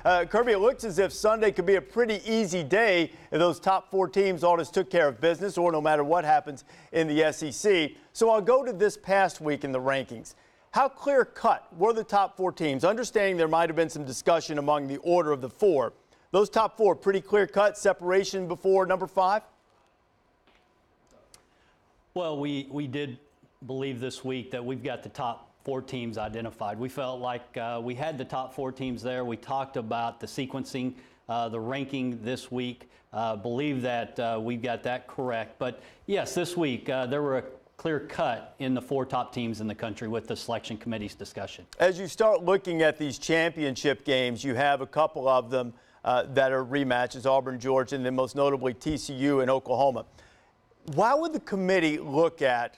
Kirby, it looks as if Sunday could be a pretty easy day if those top 4 teams all just took care of business, or no matter what happens in the SEC. So I'll go to this past week in the rankings. How clear-cut were the top 4 teams? Understanding there might have been some discussion among the order of the 4. Those top 4, pretty clear-cut separation before number 5? Well, we did believe this week that we've got the top 4 teams identified. We felt like we had the top 4 teams there. We talked about the sequencing, the ranking this week. Believe that we've got that correct. But yes, this week there were a clear cut in the 4 top teams in the country with the selection committee's discussion. As you start looking at these championship games, you have a couple of them that are rematches, Auburn, Georgia, and then most notably TCU and Oklahoma. Why would the committee look at,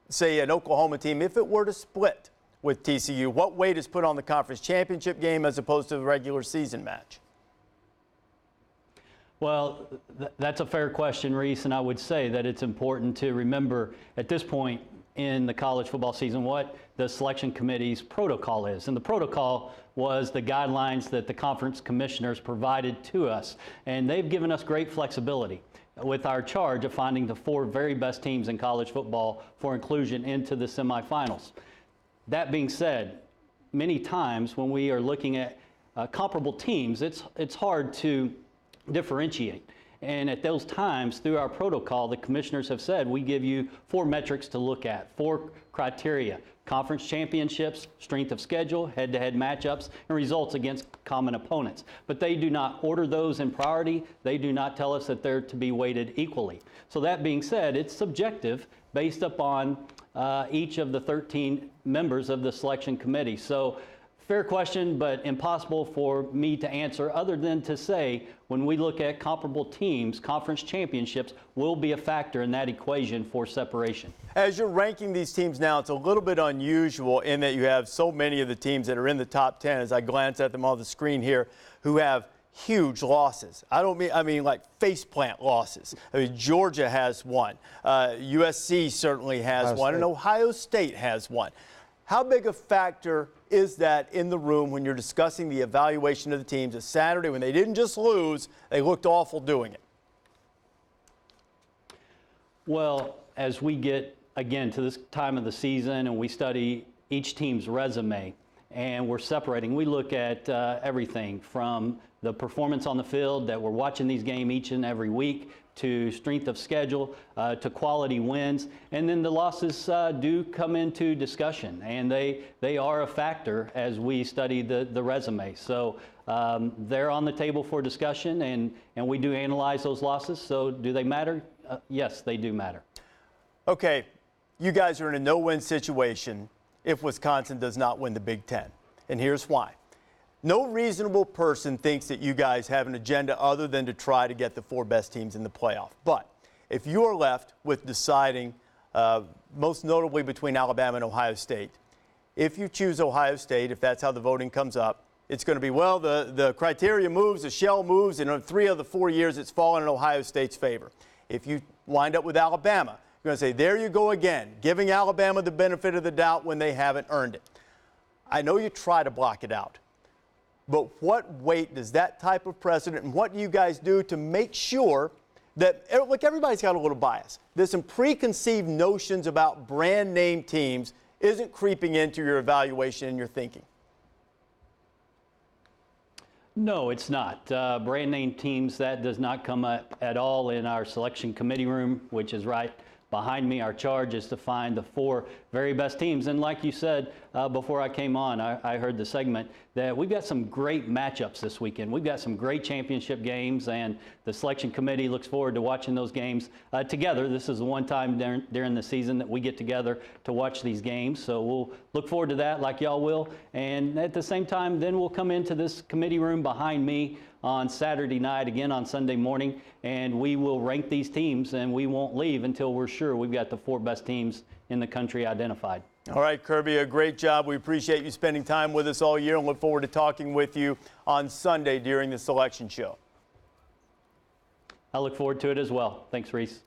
say, an Oklahoma team if it were to split with TCU? What weight is put on the conference championship game as opposed to the regular season match? Well, that's a fair question, Reese, and I would say that it's important to remember at this point in the college football season what the selection committee's protocol is. And the protocol was the guidelines that the conference commissioners provided to us. And they've given us great flexibility with our charge of finding the 4 very best teams in college football for inclusion into the semifinals. That being said, many times when we are looking at comparable teams, it's hard to differentiate. And at those times, through our protocol, the commissioners have said we give you 4 metrics to look at, 4 criteria: conference championships, strength of schedule, head-to-head matchups, and results against common opponents. But they do not order those in priority. They do not tell us that they're to be weighted equally. So that being said, it's subjective based upon each of the 13 members of the selection committee. So fair question, but impossible for me to answer other than to say when we look at comparable teams, conference championships will be a factor in that equation for separation. As you're ranking these teams now, it's a little bit unusual in that you have so many of the teams that are in the top 10, as I glance at them on the screen here, who have huge losses. I mean like faceplant losses. I mean, Georgia has one. USC certainly has one, and Ohio State has one. How big a factor is that in the room when you're discussing the evaluation of the teams? A Saturday when they didn't just lose, they looked awful doing it. Well, as we get, again, to this time of the season and we study each team's resume and we're separating, we look at everything from the performance on the field that we're watching these games each and every week, to strength of schedule, to quality wins, and then the losses do come into discussion, and they are a factor as we study the resume. So they're on the table for discussion, and we do analyze those losses. So do they matter? Yes, they do matter. Okay, you guys are in a no-win situation if Wisconsin does not win the Big Ten, and here's why. No reasonable person thinks that you guys have an agenda other than to try to get the 4 best teams in the playoff. But if you are left with deciding, most notably between Alabama and Ohio State, if you choose Ohio State, if that's how the voting comes up, it's going to be, well, the criteria moves, the shell moves, and in 3 of the 4 years it's fallen in Ohio State's favor. If you wind up with Alabama, you're going to say, there you go again, giving Alabama the benefit of the doubt when they haven't earned it. I know you try to block it out. But what weight does that type of precedent, and what do you guys do to make sure that, look, everybody's got a little bias. There's some preconceived notions about brand name teams isn't creeping into your evaluation and your thinking? No, it's not. Brand name teams, that does not come up at all in our selection committee room, which is right behind me. Our charge is to find the 4 very best teams. And like you said before I came on, I heard the segment that we've got some great matchups this weekend. We've got some great championship games, and the selection committee looks forward to watching those games together. This is the one time during the season that we get together to watch these games. So we'll look forward to that like y'all will. And at the same time, then we'll come into this committee room behind me on Saturday night, again on Sunday morning, and we will rank these teams, and we won't leave until we're sure we've got the 4 best teams in the country identified. All right, Kirby, a great job. We appreciate you spending time with us all year and look forward to talking with you on Sunday during the selection show. I look forward to it as well. Thanks, Reese.